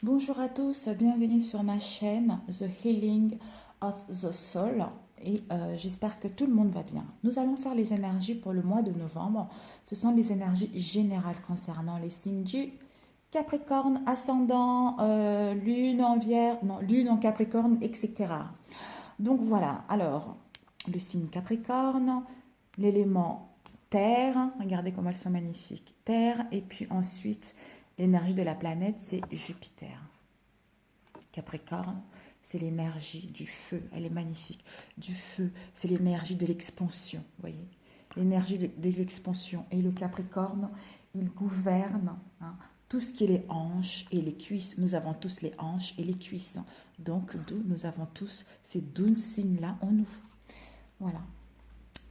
Bonjour à tous, bienvenue sur ma chaîne The Healing of the Soul et j'espère que tout le monde va bien. Nous allons faire les énergies pour le mois de novembre. Ce sont les énergies générales concernant les signes du Capricorne, ascendant, lune en Vierge, non, lune en Capricorne, etc. Donc voilà, alors le signe Capricorne, l'élément Terre, regardez comme elles sont magnifiques, Terre, et puis ensuite l'énergie de la planète, c'est Jupiter. Capricorne, c'est l'énergie du feu, elle est magnifique. Du feu, c'est l'énergie de l'expansion, vous voyez. L'énergie de l'expansion. Et le Capricorne, il gouverne tout ce qui est les hanches et les cuisses. Nous avons tous les hanches et les cuisses. Donc, d'où nous avons tous ces 12 signes-là en nous. Voilà.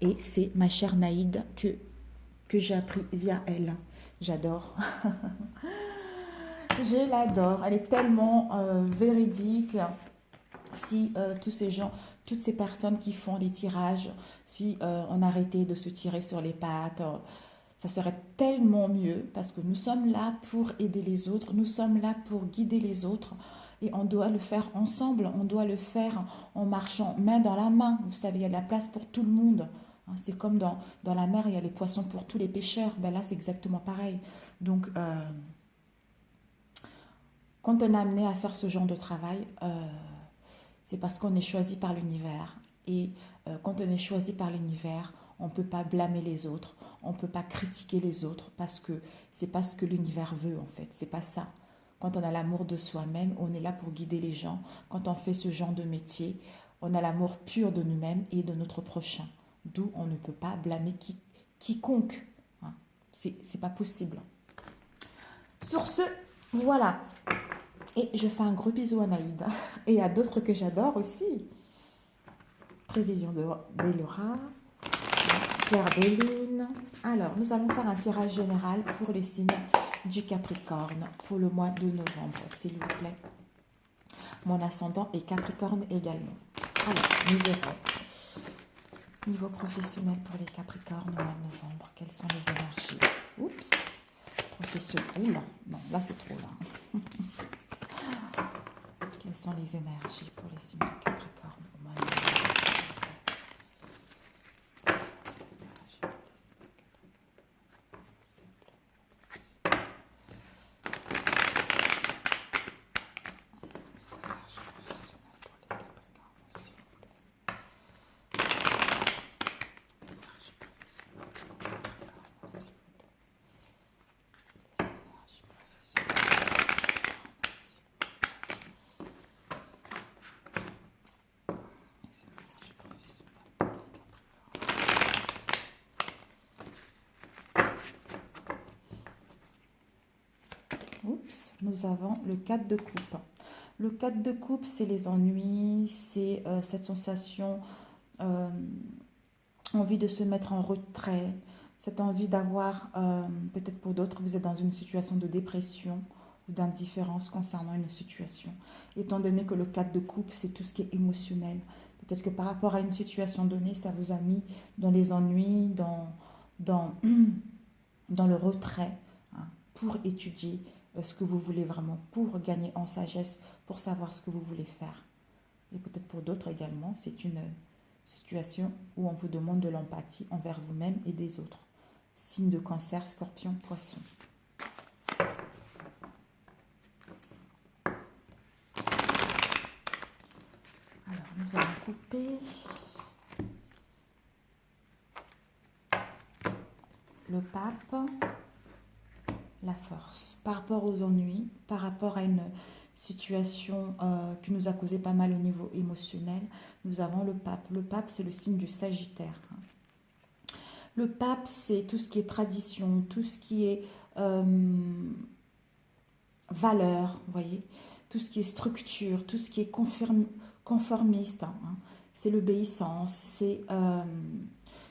Et c'est ma chère Naïd que j'ai appris via elle. J'adore. Je l'adore. Elle est tellement véridique. Si tous ces gens, toutes ces personnes qui font les tirages, si on arrêtait de se tirer sur les pattes, ça serait tellement mieux parce que nous sommes là pour aider les autres, nous sommes là pour guider les autres et on doit le faire ensemble, on doit le faire en marchant main dans la main. Vous savez, il y a de la place pour tout le monde. C'est comme dans la mer, il y a les poissons pour tous les pêcheurs. Ben là, c'est exactement pareil. Donc, quand on est amené à faire ce genre de travail, c'est parce qu'on est choisi par l'univers. Et quand on est choisi par l'univers, on ne peut pas blâmer les autres, on ne peut pas critiquer les autres parce que c'est pas ce que l'univers veut en fait, c'est pas ça. Quand on a l'amour de soi-même, on est là pour guider les gens. Quand on fait ce genre de métier, on a l'amour pur de nous-mêmes et de notre prochain. D'où on ne peut pas blâmer quiconque. Hein. C'est pas possible. Sur ce, voilà. Et je fais un gros bisou à Naïda et à d'autres que j'adore aussi. Prévision d'Elora, clair de lune. Alors, nous allons faire un tirage général pour les signes du Capricorne pour le mois de novembre, s'il vous plaît. Mon ascendant est Capricorne également. Alors, nous verrons. Niveau professionnel pour les Capricornes au mois de novembre, quelles sont les énergies? Oups, professionnel. Oula, non, là c'est trop là. Quelles sont les énergies pour les signes du Capricorne au mois de novembre? Oups, nous avons le 4 de coupe. Le 4 de coupe, c'est les ennuis, c'est cette sensation, euh, envie de se mettre en retrait, cette envie d'avoir, peut-être pour d'autres, vous êtes dans une situation de dépression ou d'indifférence concernant une situation. Étant donné que le 4 de coupe, c'est tout ce qui est émotionnel. Peut-être que par rapport à une situation donnée, ça vous a mis dans les ennuis, dans, dans le retrait, hein, pour étudier ce que vous voulez vraiment, pour gagner en sagesse, pour savoir ce que vous voulez faire. Et peut-être pour d'autres également, c'est une situation où on vous demande de l'empathie envers vous-même et des autres. Signe de cancer, scorpion, poisson. Alors, nous allons couper le pape, la force. Par rapport aux ennuis, par rapport à une situation qui nous a causé pas mal au niveau émotionnel, nous avons le pape. Le pape, c'est le signe du Sagittaire. Le pape, c'est tout ce qui est tradition, tout ce qui est valeur, vous voyez, tout ce qui est structure, tout ce qui est conformiste. Hein. C'est l'obéissance, c'est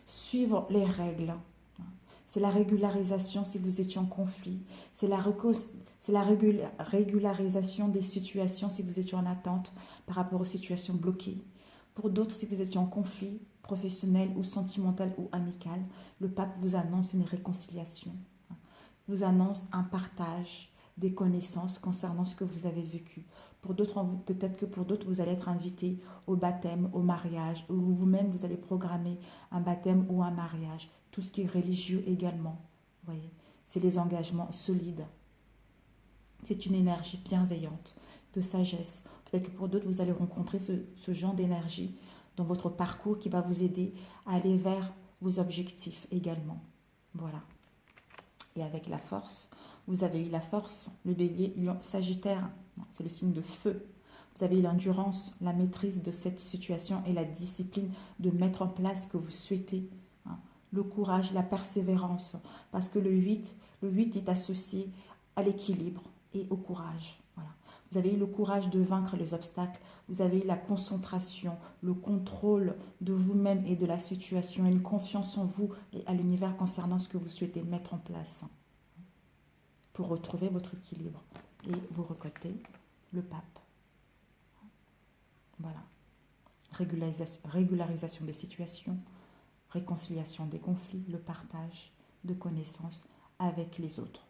suivre les règles. C'est la régularisation si vous étiez en conflit. C'est la régularisation des situations si vous étiez en attente par rapport aux situations bloquées. Pour d'autres, si vous étiez en conflit professionnel ou sentimental ou amical, le pape vous annonce une réconciliation, vous annonce un partage, des connaissances concernant ce que vous avez vécu. Pour d'autres, peut-être que pour d'autres, vous allez être invité au baptême, au mariage, ou vous-même, vous allez programmer un baptême ou un mariage. Tout ce qui est religieux également. Vous voyez, c'est les engagements solides. C'est une énergie bienveillante, de sagesse. Peut-être que pour d'autres, vous allez rencontrer ce genre d'énergie dans votre parcours qui va vous aider à aller vers vos objectifs également. Voilà. Et avec la force, vous avez eu la force, le bélier, lion, sagittaire, c'est le signe de feu. Vous avez eu l'endurance, la maîtrise de cette situation et la discipline de mettre en place ce que vous souhaitez. Le courage, la persévérance, parce que le 8 est associé à l'équilibre et au courage. Voilà. Vous avez eu le courage de vaincre les obstacles, vous avez eu la concentration, le contrôle de vous-même et de la situation, une confiance en vous et à l'univers concernant ce que vous souhaitez mettre en place pour retrouver votre équilibre. Et vous recotez le pape. Voilà. Régularisation des situations, réconciliation des conflits, le partage de connaissances avec les autres.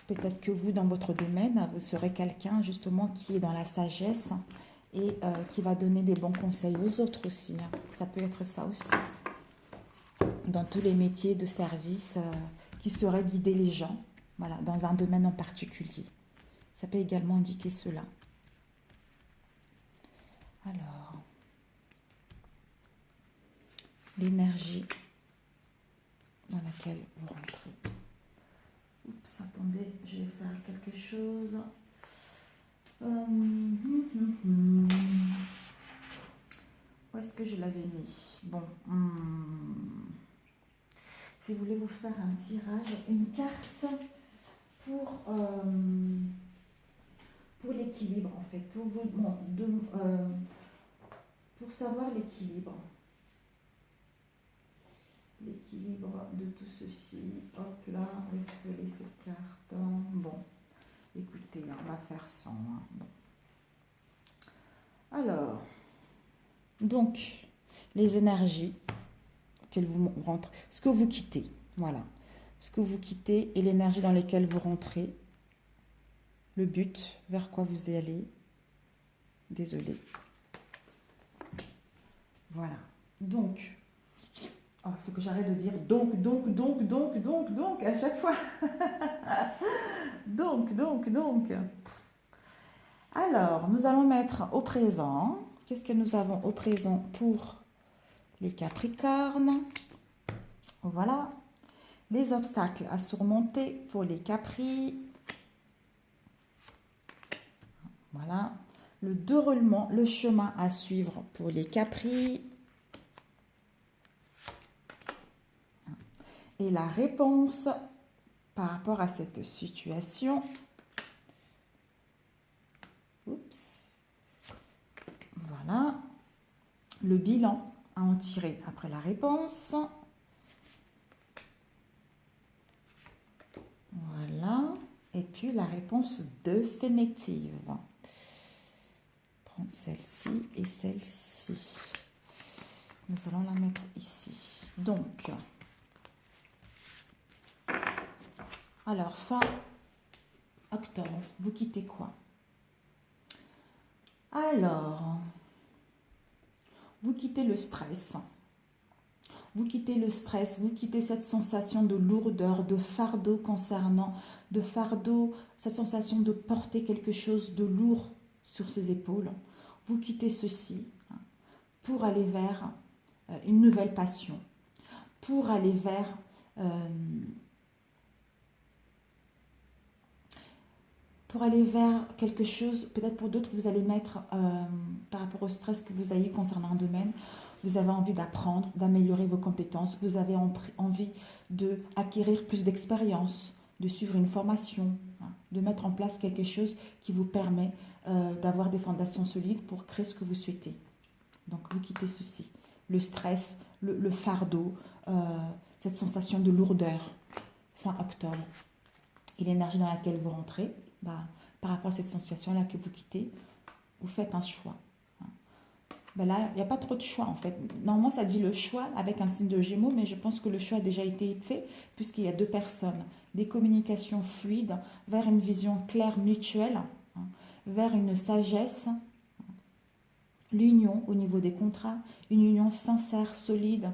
Peut-être que vous, dans votre domaine, vous serez quelqu'un justement qui est dans la sagesse et qui va donner des bons conseils aux autres aussi. Ça peut être ça aussi. Dans tous les métiers de service, qui sauraient guider les gens, voilà, dans un domaine en particulier. Ça peut également indiquer cela. Alors, l'énergie dans laquelle vous rentrez. Oups, attendez, je vais faire quelque chose. Où est-ce que je l'avais mis? Bon, je voulais vous faire un tirage, une carte pour l'équilibre en fait, pour savoir l'équilibre. L'équilibre de tout ceci. Hop là, où est-ce que est cette carte? Bon, écoutez, on va faire sans. Bon. Alors, donc, les énergies qu'elles vous rentrent, ce que vous quittez, voilà. Ce que vous quittez et l'énergie dans laquelle vous rentrez, le but, vers quoi vous y allez. Désolée. Voilà. Donc, il faut que j'arrête de dire donc, à chaque fois. donc. Alors, nous allons mettre au présent. Qu'est-ce que nous avons au présent pour les Capricornes? Voilà. Les obstacles à surmonter pour les Capris. Voilà. Le déroulement, le chemin à suivre pour les Capris. Et la réponse par rapport à cette situation. Oups. Voilà. Le bilan à en tirer après la réponse. Voilà. Et puis la réponse définitive. Prendre celle-ci et celle-ci. Nous allons la mettre ici. Donc, alors, fin octobre, vous quittez quoi? Alors, vous quittez le stress. Vous quittez le stress, vous quittez cette sensation de lourdeur, de fardeau cette sensation de porter quelque chose de lourd sur ses épaules. Vous quittez ceci pour aller vers une nouvelle passion, pour aller vers quelque chose. Peut-être pour d'autres, vous allez mettre par rapport au stress que vous avez eu concernant un domaine. Vous avez envie d'apprendre, d'améliorer vos compétences. Vous avez envie d'acquérir plus d'expérience, de suivre une formation, de mettre en place quelque chose qui vous permet d'avoir des fondations solides pour créer ce que vous souhaitez. Donc, vous quittez ceci. Le stress, le fardeau, cette sensation de lourdeur, fin octobre. Et l'énergie dans laquelle vous rentrez, par rapport à cette sensation-là que vous quittez, vous faites un choix. Ben là, il n'y a pas trop de choix en fait. Normalement, ça dit le choix avec un signe de Gémeaux, mais je pense que le choix a déjà été fait puisqu'il y a deux personnes. Des communications fluides vers une vision claire mutuelle, hein, vers une sagesse, l'union au niveau des contrats, une union sincère, solide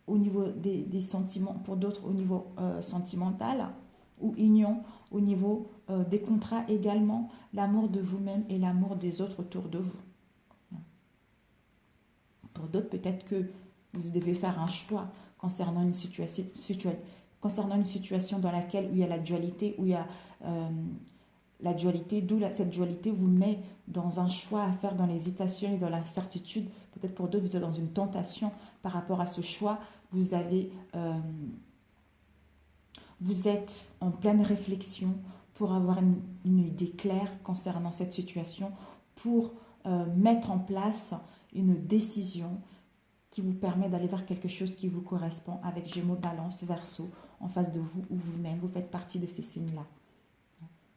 au niveau des sentiments, pour d'autres au niveau sentimental, ou union au niveau des contrats également, l'amour de vous-même et l'amour des autres autour de vous. Pour d'autres, peut-être que vous devez faire un choix concernant une situation dans laquelle il y a la dualité, où il y a la dualité, d'où cette dualité vous met dans un choix à faire, dans l'hésitation et dans l'incertitude. Peut-être pour d'autres, vous êtes dans une tentation par rapport à ce choix. Vous êtes en pleine réflexion pour avoir une idée claire concernant cette situation, pour mettre en place une décision qui vous permet d'aller vers quelque chose qui vous correspond, avec Gémeaux, Balance, Verseau en face de vous ou vous-même. Vous faites partie de ces signes-là.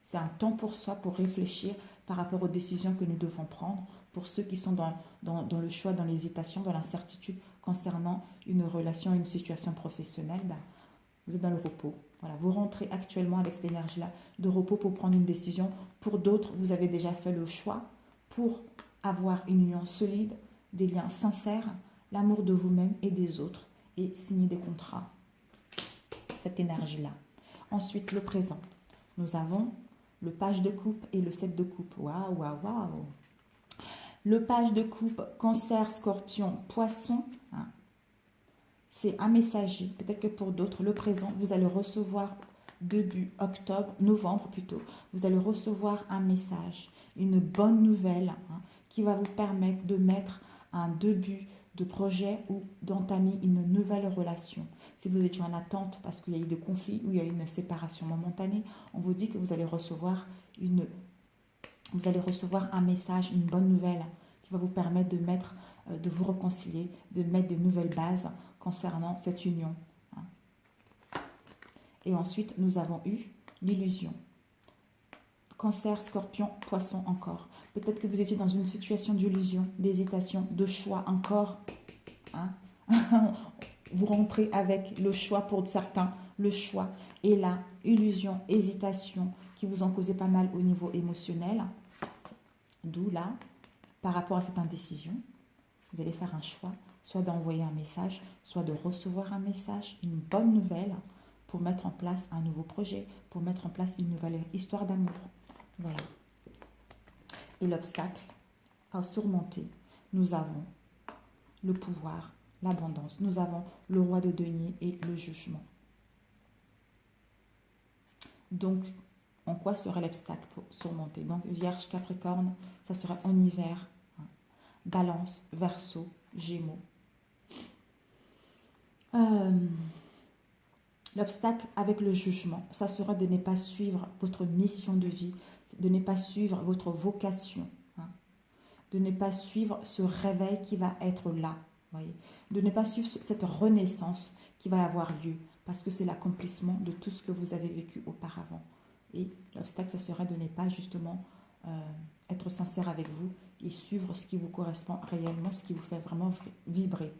C'est un temps pour soi, pour réfléchir par rapport aux décisions que nous devons prendre. Pour ceux qui sont dans le choix, dans l'hésitation, dans l'incertitude concernant une relation, une situation professionnelle, ben, vous êtes dans le repos. Voilà, vous rentrez actuellement avec cette énergie-là de repos pour prendre une décision. Pour d'autres, vous avez déjà fait le choix pour avoir une union solide, des liens sincères, l'amour de vous-même et des autres, et signer des contrats. Cette énergie-là. Ensuite, le présent. Nous avons le page de coupe et le 7 de coupe. Waouh, waouh, waouh. Le page de coupe, Cancer, Scorpion, Poisson, hein, c'est un messager. Peut-être que pour d'autres, le présent, vous allez recevoir début octobre, novembre plutôt, vous allez recevoir un message, une bonne nouvelle, hein, qui va vous permettre de mettre un début de projet ou d'entamer une nouvelle relation. Si vous étiez en attente parce qu'il y a eu des conflits ou il y a eu une séparation momentanée, on vous dit que vous allez recevoir un message, une bonne nouvelle qui va vous permettre de vous réconcilier, de mettre de nouvelles bases concernant cette union. Et ensuite, nous avons eu l'illusion. Cancer, Scorpion, Poisson encore. Peut-être que vous étiez dans une situation d'illusion, d'hésitation, de choix encore. Hein. Vous rentrez avec le choix pour certains, le choix et la illusion, hésitation qui vous ont causé pas mal au niveau émotionnel. D'où là, par rapport à cette indécision, vous allez faire un choix, soit d'envoyer un message, soit de recevoir un message, une bonne nouvelle pour mettre en place un nouveau projet, pour mettre en place une nouvelle histoire d'amour. Voilà. Et l'obstacle à surmonter, nous avons le pouvoir, l'abondance. Nous avons le roi de denier et le jugement. Donc, en quoi serait l'obstacle pour surmonter? Donc, Vierge, Capricorne, ça serait en hiver. Balance, Verseau, Gémeaux. L'obstacle avec le jugement, ça sera de ne pas suivre votre mission de vie, de ne pas suivre votre vocation, hein, de ne pas suivre ce réveil qui va être là, voyez, de ne pas suivre cette renaissance qui va avoir lieu, parce que c'est l'accomplissement de tout ce que vous avez vécu auparavant. Et l'obstacle, ça serait de ne pas justement être sincère avec vous et suivre ce qui vous correspond réellement, ce qui vous fait vraiment vibrer.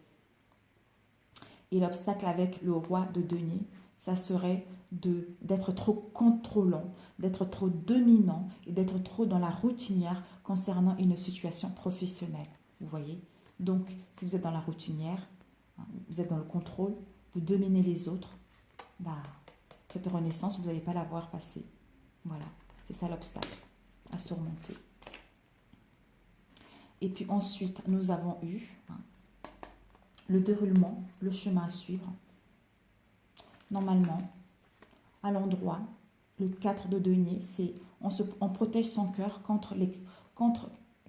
Et l'obstacle avec le roi de denier, ça serait d'être trop contrôlant, d'être trop dominant et d'être trop dans la routinière concernant une situation professionnelle. Vous voyez? Donc, si vous êtes dans la routinière, vous êtes dans le contrôle, vous dominez les autres, bah, cette renaissance, vous n'allez pas la voir passer. Voilà, c'est ça l'obstacle à surmonter. Et puis ensuite, nous avons eu le déroulement, le chemin à suivre. Normalement, à l'endroit, le 4 de denier, c'est on protège son cœur contre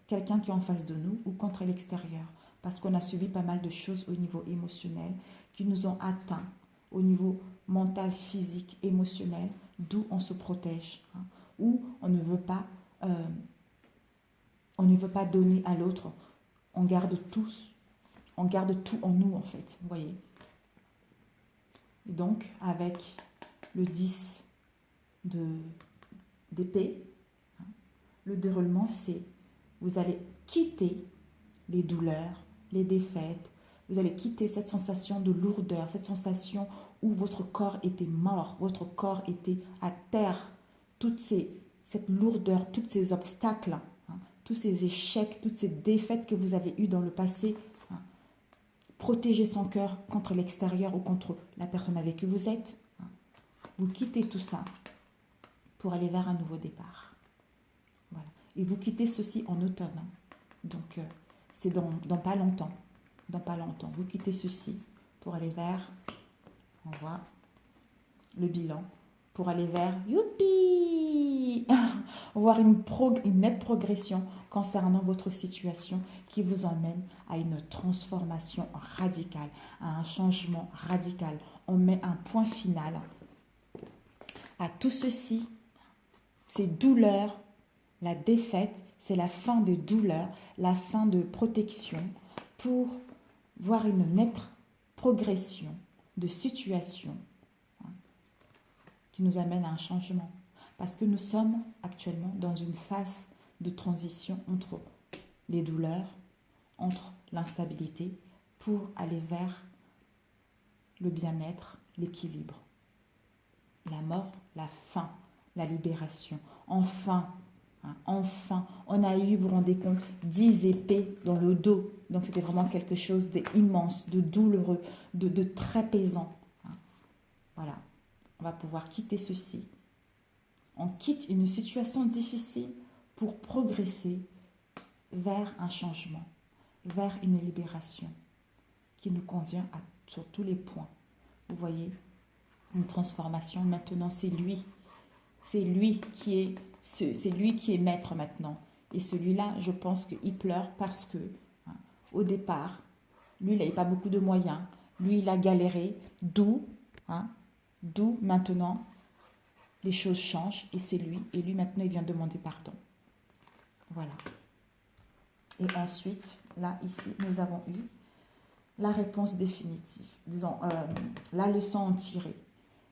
quelqu'un qui est en face de nous ou contre l'extérieur. Parce qu'on a subi pas mal de choses au niveau émotionnel qui nous ont atteints au niveau mental, physique, émotionnel, d'où on se protège. Ou on ne veut pas donner à l'autre. On garde tout en nous en fait, vous voyez. Et donc, avec le 10 d'épée, le déroulement, c'est vous allez quitter les douleurs, les défaites. Vous allez quitter cette sensation de lourdeur, cette sensation où votre corps était mort, votre corps était à terre. Cette lourdeur, tous ces obstacles, hein, tous ces échecs, toutes ces défaites que vous avez eues dans le passé. Hein. Protégez son cœur contre l'extérieur ou contre la personne avec qui vous êtes. Hein. Vous quittez tout ça pour aller vers un nouveau départ. Voilà. Et vous quittez ceci en automne. Hein. Donc, c'est dans pas longtemps. Dans pas longtemps. Vous quittez ceci pour aller vers, on voit, le bilan, pour aller vers, youpi, voir une nette progression concernant votre situation qui vous emmène à une transformation radicale, à un changement radical. On met un point final à tout ceci, ces douleurs, la défaite, c'est la fin des douleurs, la fin de protection pour voir une nette progression de situation qui nous amène à un changement. Parce que nous sommes actuellement dans une phase de transition entre les douleurs, entre l'instabilité, pour aller vers le bien-être, l'équilibre. La mort, la fin, la libération. Enfin, enfin, on a eu, vous vous rendez compte, 10 épées dans le dos. Donc c'était vraiment quelque chose d'immense, de douloureux, de très pesant. Voilà, on va pouvoir quitter ceci. On quitte une situation difficile pour progresser vers un changement, vers une libération qui nous convient sur tous les points. Vous voyez, une transformation. Maintenant, c'est lui qui est maître maintenant. Et celui-là, je pense qu'il pleure parce que, au départ, lui, il n'avait pas beaucoup de moyens. Lui, il a galéré. D'où maintenant, les choses changent et c'est lui. Et lui, maintenant, il vient demander pardon. Voilà. Et ensuite, là, ici, nous avons eu la réponse définitive. Disons, la leçon en tirée.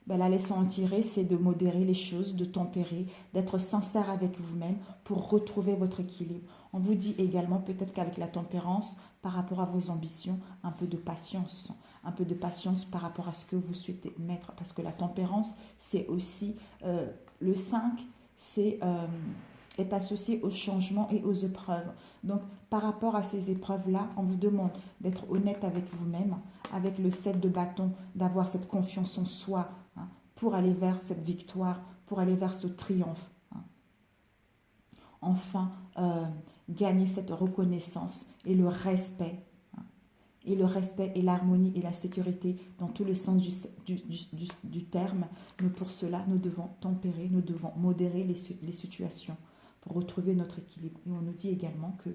La leçon en tirée, c'est de modérer les choses, de tempérer, d'être sincère avec vous-même pour retrouver votre équilibre. On vous dit également, peut-être qu'avec la tempérance, par rapport à vos ambitions, un peu de patience par rapport à ce que vous souhaitez mettre. Parce que la tempérance, c'est aussi, le 5, est associé au changement et aux épreuves. Donc, par rapport à ces épreuves-là, on vous demande d'être honnête avec vous-même, avec le 7 de bâton, d'avoir cette confiance en soi, pour aller vers cette victoire, pour aller vers ce triomphe. Enfin, gagner cette reconnaissance et le respect. Et le respect et l'harmonie et la sécurité dans tous les sens du terme. Mais pour cela, nous devons tempérer, nous devons modérer les situations pour retrouver notre équilibre. Et on nous dit également que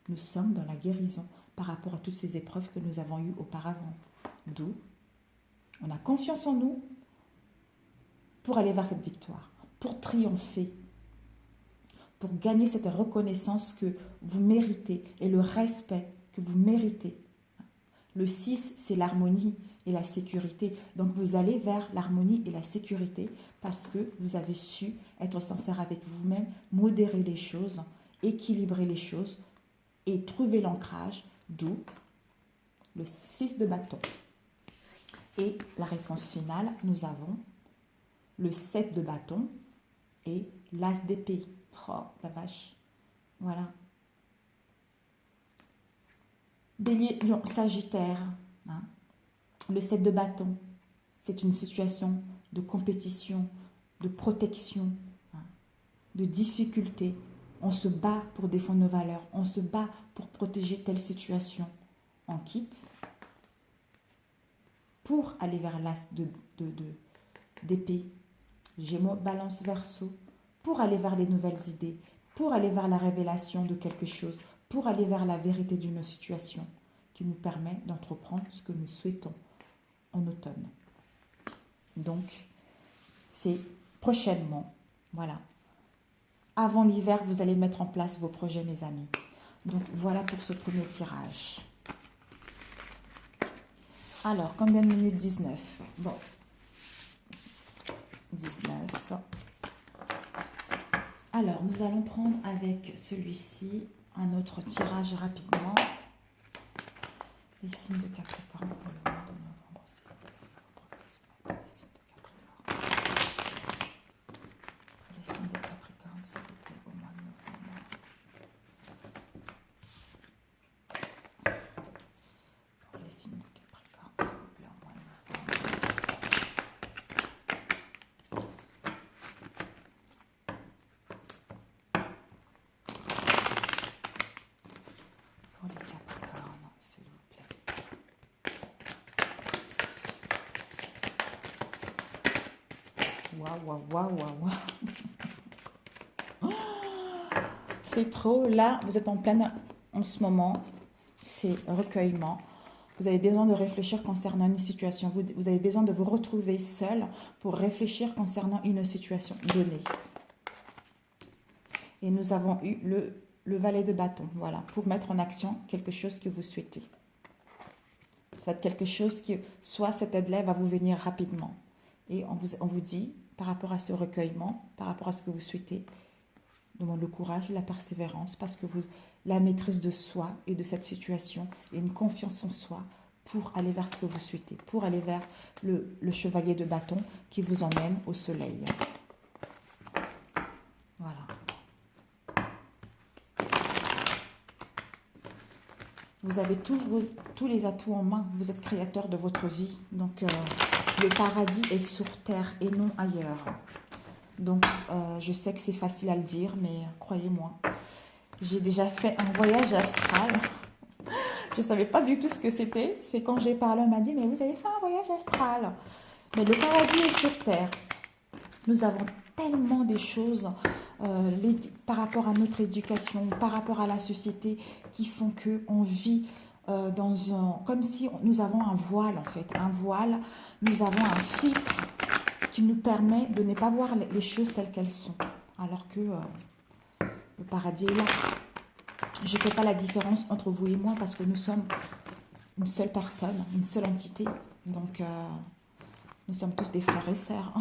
nous sommes dans la guérison par rapport à toutes ces épreuves que nous avons eues auparavant. D'où on a confiance en nous pour aller vers cette victoire, pour triompher, pour gagner cette reconnaissance que vous méritez et le respect que vous méritez. Le 6, c'est l'harmonie et la sécurité. Donc vous allez vers l'harmonie et la sécurité parce que vous avez su être sincère avec vous-même, modérer les choses, équilibrer les choses et trouver l'ancrage, d'où le 6 de bâton. Et la réponse finale, nous avons le 7 de bâton et l'as d'épée. Oh, la vache. Voilà. Bélier, Lion, Sagittaire. Le 7 de bâton, c'est une situation de compétition, de protection, de difficulté. On se bat pour défendre nos valeurs. On se bat pour protéger telle situation. On quitte pour aller vers l'as d'épée. Gémeaux, Balance, Verseau, pour aller vers les nouvelles idées, pour aller vers la révélation de quelque chose, pour aller vers la vérité d'une situation qui nous permet d'entreprendre ce que nous souhaitons en automne. Donc, c'est prochainement, voilà. Avant l'hiver, vous allez mettre en place vos projets, mes amis. Donc, voilà pour ce premier tirage. Alors, combien de minutes? 19. Bon. 19. Alors, nous allons prendre avec celui-ci un autre tirage rapidement. Les signes de Capricorne pour le mois de novembre aussi. Les signes de Capricorne. Les signes de Capricorne, s'il vous plaît, au mois de novembre. Pour les signes de Capricorne, s'il vous plaît, au mois de novembre. Pour les Capricornes, s'il vous plaît. Waouh, waouh, waouh, waouh, waouh. C'est trop. Là, vous êtes en pleine, en ce moment, c'est recueillement. Vous avez besoin de réfléchir concernant une situation. Vous avez besoin de vous retrouver seul pour réfléchir concernant une situation donnée. Et nous avons eu le valet de bâton, voilà, pour mettre en action quelque chose que vous souhaitez. Ça va être quelque chose qui, soit cette aide-là va vous venir rapidement. Et on vous dit, par rapport à ce recueillement, par rapport à ce que vous souhaitez, demande le courage, la persévérance, parce que la maîtrise de soi et de cette situation et une confiance en soi pour aller vers ce que vous souhaitez, pour aller vers le chevalier de bâton qui vous emmène au soleil. Voilà. Vous avez tous les atouts en main. Vous êtes créateur de votre vie. Donc, le paradis est sur terre et non ailleurs. Donc, je sais que c'est facile à le dire, mais croyez-moi, j'ai déjà fait un voyage astral. Je ne savais pas du tout ce que c'était. C'est quand j'ai parlé, on m'a dit, mais vous avez fait un voyage astral. Mais le paradis est sur terre. Nous avons tellement des choses par rapport à notre éducation, par rapport à la société, qui font qu'on vit comme si nous avons un voile en fait. Un voile, nous avons un filtre qui nous permet de ne pas voir les choses telles qu'elles sont. Alors que le paradis est là. Je ne fais pas la différence entre vous et moi parce que nous sommes une seule personne, une seule entité. Donc, nous sommes tous des frères et sœurs.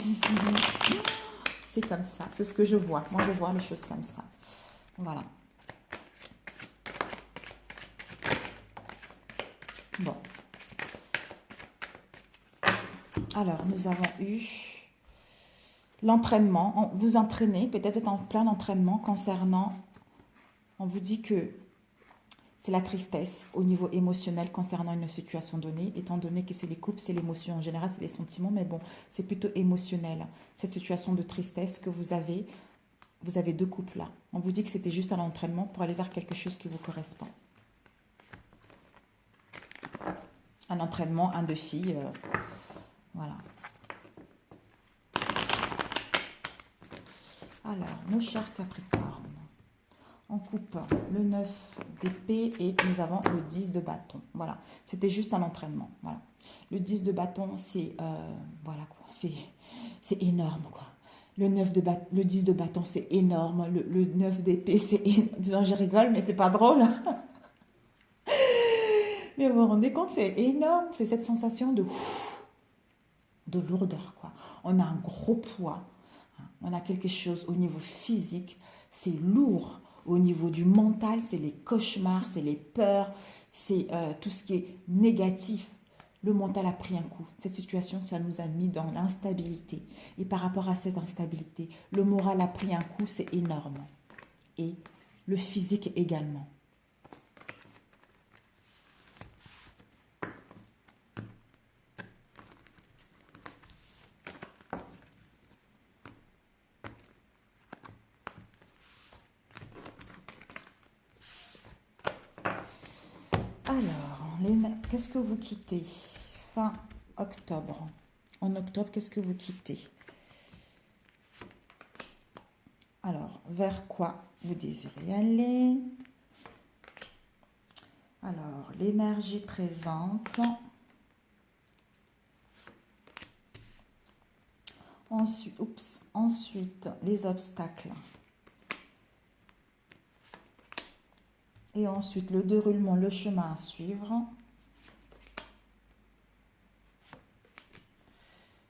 C'est comme ça, c'est ce que je vois. Moi, je vois les choses comme ça. Voilà. Bon. Alors, nous avons eu l'entraînement. Vous entraînez, peut-être en plein entraînement concernant... On vous dit que c'est la tristesse au niveau émotionnel concernant une situation donnée, étant donné que c'est les couples, c'est l'émotion. En général, c'est les sentiments, mais bon, c'est plutôt émotionnel. Cette situation de tristesse que vous avez deux couples là. On vous dit que c'était juste un entraînement pour aller vers quelque chose qui vous correspond. Un entraînement, un défi, voilà. Alors, nos chers Capricornes. On coupe le 9 d'épée et nous avons le 10 de bâton. Voilà, c'était juste un entraînement. Voilà. Le 10 de bâton, c'est voilà quoi, c'est énorme quoi. Le 10 de bâton, c'est énorme. Le 9 d'épée, c'est disons, je rigole, mais c'est pas drôle. Mais vous vous rendez compte, c'est énorme. C'est cette sensation de lourdeur quoi. On a un gros poids. On a quelque chose au niveau physique. C'est lourd. Au niveau du mental, c'est les cauchemars, c'est les peurs, c'est tout ce qui est négatif. Le mental a pris un coup. Cette situation, ça nous a mis dans l'instabilité. Et par rapport à cette instabilité, le moral a pris un coup, c'est énorme. Et le physique également. Alors, qu'est-ce que vous quittez? Fin octobre. En octobre, qu'est-ce que vous quittez? Alors, vers quoi vous désirez aller? Alors, l'énergie présente. Ensuite, les obstacles. Et ensuite, le déroulement, le chemin à suivre.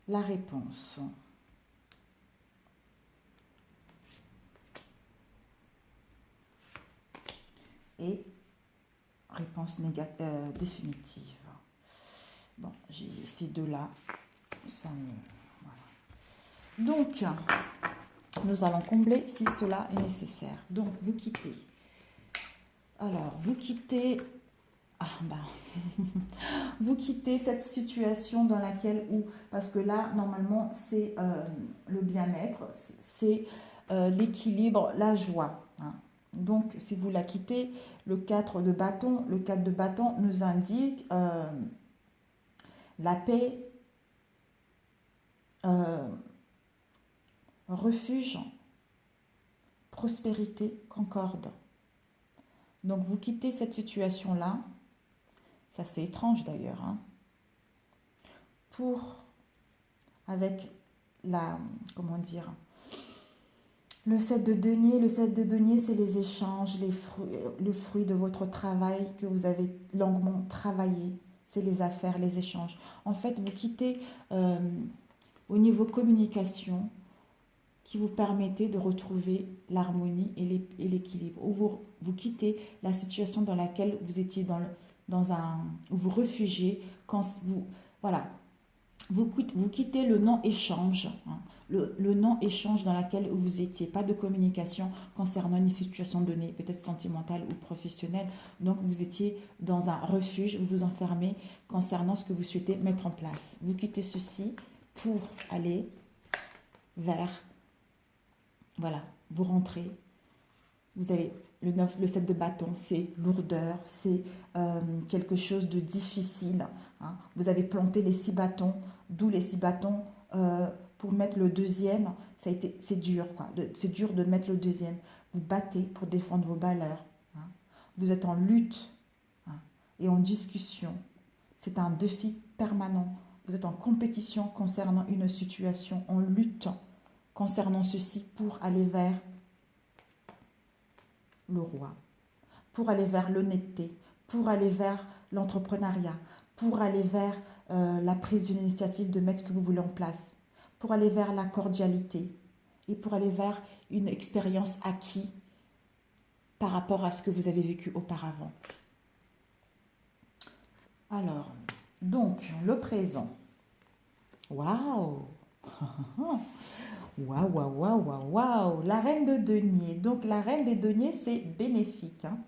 La réponse. Et réponse définitive. Bon, j'ai ces deux-là. Ça me... Voilà. Donc, nous allons combler si cela est nécessaire. Donc, vous quittez. Alors, vous quittez... Ah, ben... vous quittez cette situation dans laquelle... parce que là, normalement, c'est le bien-être, c'est l'équilibre, la joie. Hein. Donc, si vous la quittez, le 4 de bâton nous indique la paix, refuge, prospérité, concorde. Donc, vous quittez cette situation-là, ça c'est étrange d'ailleurs, hein, avec la, comment dire, le 7 de denier, c'est les échanges, le fruit de votre travail que vous avez longuement travaillé, c'est les affaires, les échanges. En fait, vous quittez au niveau communication, qui vous permettait de retrouver l'harmonie et l'équilibre. Ou vous quittez la situation dans laquelle vous étiez où vous réfugiez, quand voilà, vous quittez le non-échange, hein, le non-échange dans lequel vous étiez, pas de communication concernant une situation donnée, peut-être sentimentale ou professionnelle. Donc vous étiez dans un refuge, vous vous enfermez concernant ce que vous souhaitez mettre en place. Vous quittez ceci pour aller vers... Voilà, vous rentrez, vous avez le 7 de bâton, c'est lourdeur, c'est quelque chose de difficile. Hein. Vous avez planté les 6 bâtons, d'où les 6 bâtons pour mettre le deuxième, c'est dur, quoi. C'est dur de mettre le deuxième. Vous battez pour défendre vos valeurs. Hein. Vous êtes en lutte hein, et en discussion. C'est un défi permanent. Vous êtes en compétition concernant une situation, en lutte concernant ceci pour aller vers le roi, pour aller vers l'honnêteté, pour aller vers l'entrepreneuriat, pour aller vers la prise d'initiative de mettre ce que vous voulez en place, pour aller vers la cordialité et pour aller vers une expérience acquise par rapport à ce que vous avez vécu auparavant. Alors, donc, le présent. Waouh! Waouh, waouh, waouh, waouh, waouh. La reine de denier. Donc, la reine des deniers, c'est bénéfique. Hein.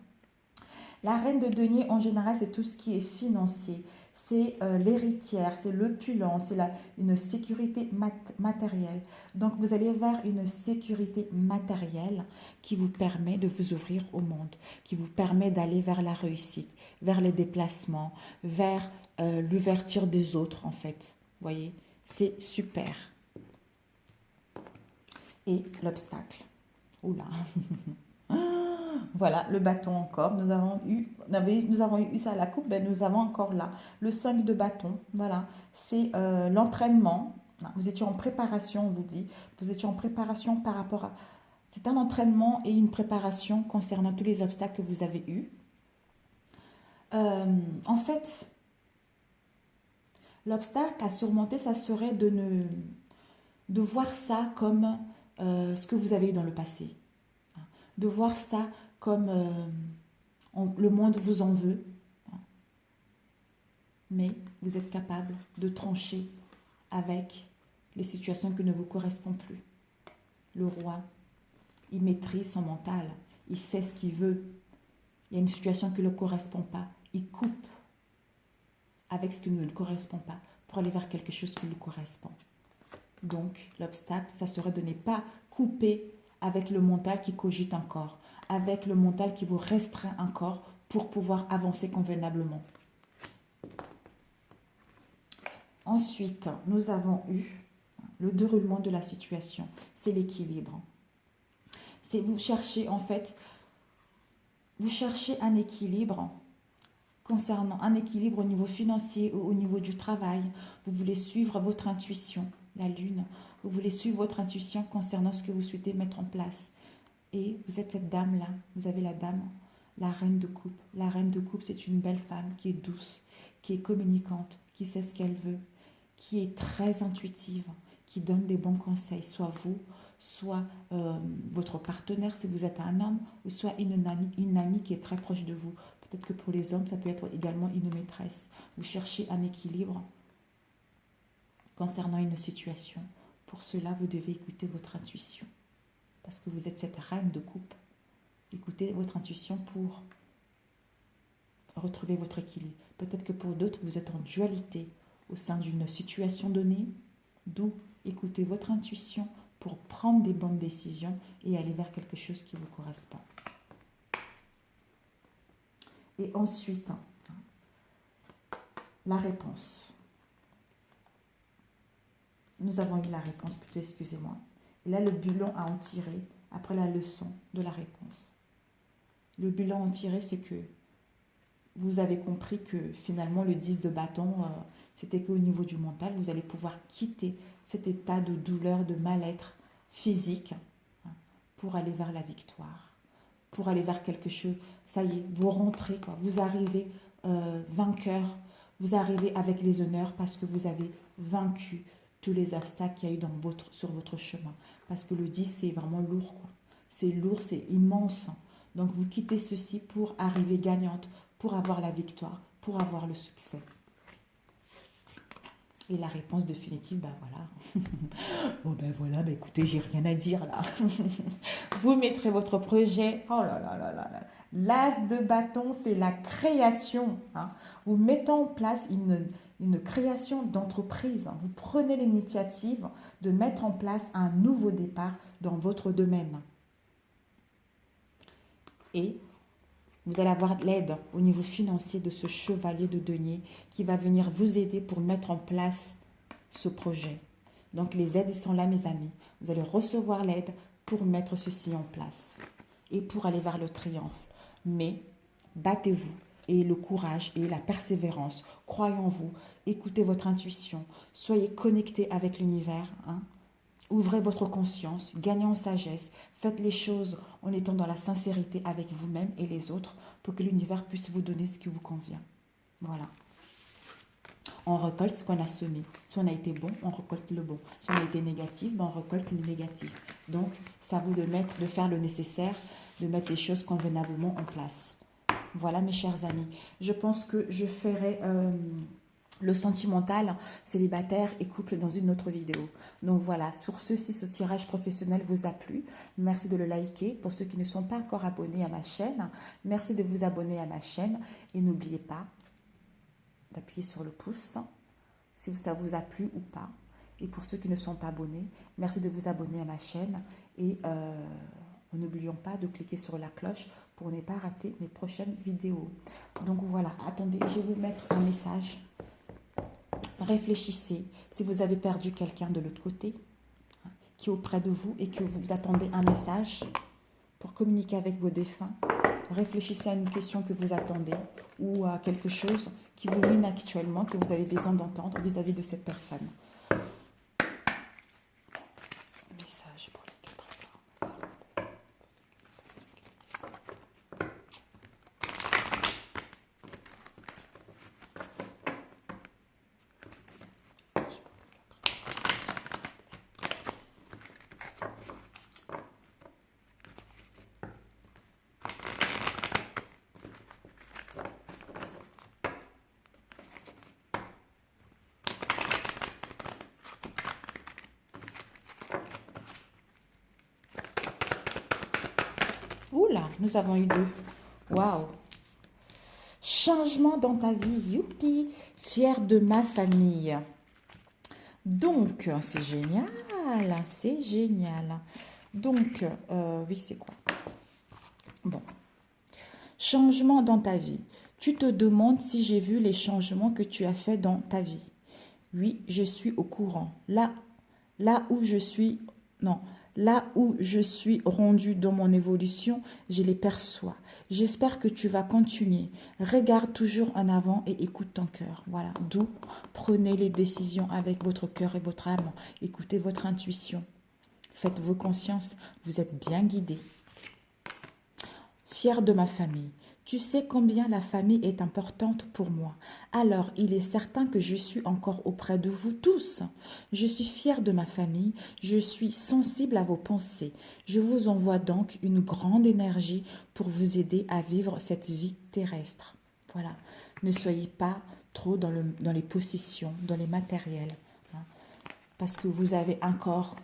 La reine de denier, en général, c'est tout ce qui est financier. C'est l'héritière, c'est l'opulence, c'est une sécurité matérielle. Donc, vous allez vers une sécurité matérielle qui vous permet de vous ouvrir au monde, qui vous permet d'aller vers la réussite, vers les déplacements, vers l'ouverture des autres, en fait. Vous voyez, c'est super. Et l'obstacle. Oula. Voilà, le bâton encore. Nous avons eu ça à la coupe, ben nous avons encore là. Le 5 de bâton, voilà. C'est l'entraînement. Vous étiez en préparation, on vous dit. Vous étiez en préparation par rapport à... C'est un entraînement et une préparation concernant tous les obstacles que vous avez eus. En fait, l'obstacle à surmonter, ça serait de voir ça comme ce que vous avez eu dans le passé. De voir ça comme le monde vous en veut. Mais vous êtes capable de trancher avec les situations qui ne vous correspondent plus. Le roi, il maîtrise son mental. Il sait ce qu'il veut. Il y a une situation qui ne le correspond pas. Il coupe avec ce qui ne le correspond pas pour aller vers quelque chose qui lui correspond. Donc, l'obstacle, ça serait de ne pas couper avec le mental qui cogite encore, avec le mental qui vous restreint encore pour pouvoir avancer convenablement. Ensuite, nous avons eu le déroulement de la situation, c'est l'équilibre. C'est vous cherchez en fait, vous cherchez un équilibre concernant un équilibre au niveau financier ou au niveau du travail. Vous voulez suivre votre intuition, la lune. Vous voulez suivre votre intuition concernant ce que vous souhaitez mettre en place. Et vous êtes cette dame-là. Vous avez la dame, la reine de coupe. La reine de coupe, c'est une belle femme qui est douce, qui est communicante, qui sait ce qu'elle veut, qui est très intuitive, qui donne des bons conseils, soit vous, soit votre partenaire si vous êtes un homme, ou soit une amie qui est très proche de vous. Peut-être que pour les hommes, ça peut être également une maîtresse. Vous cherchez un équilibre concernant une situation. Pour cela, vous devez écouter votre intuition. Parce que vous êtes cette reine de coupe. Écoutez votre intuition pour retrouver votre équilibre. Peut-être que pour d'autres, vous êtes en dualité au sein d'une situation donnée. D'où écoutez votre intuition pour prendre des bonnes décisions et aller vers quelque chose qui vous correspond. Et ensuite, la réponse. Nous avons eu la réponse, plutôt, excusez-moi. Et là, le bilan à en tirer après la leçon de la réponse. Le bilan à en tirer, c'est que vous avez compris que finalement, le 10 de bâton, c'était qu'au niveau du mental, vous allez pouvoir quitter cet état de douleur, de mal-être physique pour aller vers la victoire, pour aller vers quelque chose. Ça y est, vous rentrez, quoi. Vous arrivez vainqueur, vous arrivez avec les honneurs parce que vous avez vaincu tous les obstacles qu'il y a eu sur votre chemin. Parce que le 10, c'est vraiment lourd, quoi. C'est lourd, c'est immense. Donc, vous quittez ceci pour arriver gagnante, pour avoir la victoire, pour avoir le succès. Et la réponse définitive, ben voilà. Bon ben voilà, ben écoutez, j'ai rien à dire là. Vous mettrez votre projet. Oh là là là là là. L'as de bâton, c'est la création. Hein. Vous mettez en place une création d'entreprise. Vous prenez l'initiative de mettre en place un nouveau départ dans votre domaine. Et vous allez avoir l'aide au niveau financier de ce chevalier de denier qui va venir vous aider pour mettre en place ce projet. Donc les aides sont là, mes amis. Vous allez recevoir l'aide pour mettre ceci en place et pour aller vers le triomphe. Mais battez-vous, ayez le courage et la persévérance. Croyez en vous, écoutez votre intuition, soyez connectés avec l'univers. Hein. Ouvrez votre conscience, gagnez en sagesse, faites les choses en étant dans la sincérité avec vous-même et les autres pour que l'univers puisse vous donner ce qui vous convient. Voilà. On récolte ce qu'on a semé. Si on a été bon, on récolte le bon. Si on a été négatif, on récolte le négatif. Donc, c'est à vous de faire le nécessaire, de mettre les choses convenablement en place. Voilà, mes chers amis. Je pense que je ferai le sentimental, célibataire et couple dans une autre vidéo. Donc voilà, sur ceci, ce tirage professionnel vous a plu. Merci de le liker. Pour ceux qui ne sont pas encore abonnés à ma chaîne, merci de vous abonner à ma chaîne. Et n'oubliez pas d'appuyer sur le pouce si ça vous a plu ou pas. Et pour ceux qui ne sont pas abonnés, merci de vous abonner à ma chaîne. Et n'oublions pas de cliquer sur la cloche pour ne pas rater mes prochaines vidéos. Donc voilà, attendez, je vais vous mettre un message. Réfléchissez. Si vous avez perdu quelqu'un de l'autre côté, qui est auprès de vous et que vous attendez un message pour communiquer avec vos défunts, réfléchissez à une question que vous attendez ou à quelque chose qui vous mine actuellement, que vous avez besoin d'entendre vis-à-vis de cette personne. Message pour les Capricornes. Oula, nous avons eu 2. Waouh! Changement dans ta vie, youpi! Fier de ma famille. Donc, c'est génial, c'est génial. Donc, oui, c'est quoi? Bon. Changement dans ta vie. Tu te demandes si j'ai vu les changements que tu as faits dans ta vie. Oui, je suis au courant. Là où je suis rendu dans mon évolution, je les perçois. J'espère que tu vas continuer. Regarde toujours en avant et écoute ton cœur. Voilà, d'où prenez les décisions avec votre cœur et votre âme. Écoutez votre intuition. Faites-vous confiance, vous êtes bien guidés. Fier de ma famille. Tu sais combien la famille est importante pour moi. Alors, il est certain que je suis encore auprès de vous tous. Je suis fière de ma famille. Je suis sensible à vos pensées. Je vous envoie donc une grande énergie pour vous aider à vivre cette vie terrestre. Voilà. Ne soyez pas trop dans les possessions, dans les matériels. Hein, parce que vous avez un corps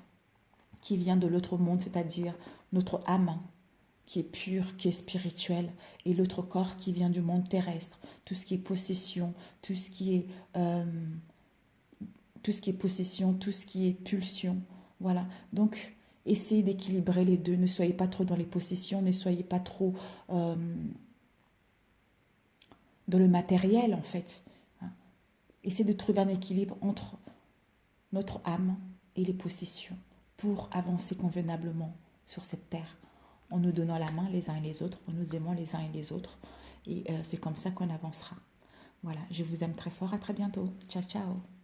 qui vient de l'autre monde, c'est-à-dire notre âme qui est pure, qui est spirituelle, et l'autre corps qui vient du monde terrestre. Tout ce qui est possession, tout ce qui est possession, tout ce qui est pulsion. Voilà. Donc, essayez d'équilibrer les deux. Ne soyez pas trop dans les possessions, ne soyez pas trop dans le matériel, en fait. Hein. Essayez de trouver un équilibre entre notre âme et les possessions pour avancer convenablement sur cette terre, en nous donnant la main les uns et les autres, en nous aimant les uns et les autres. Et c'est comme ça qu'on avancera. Voilà, je vous aime très fort. À très bientôt. Ciao, ciao.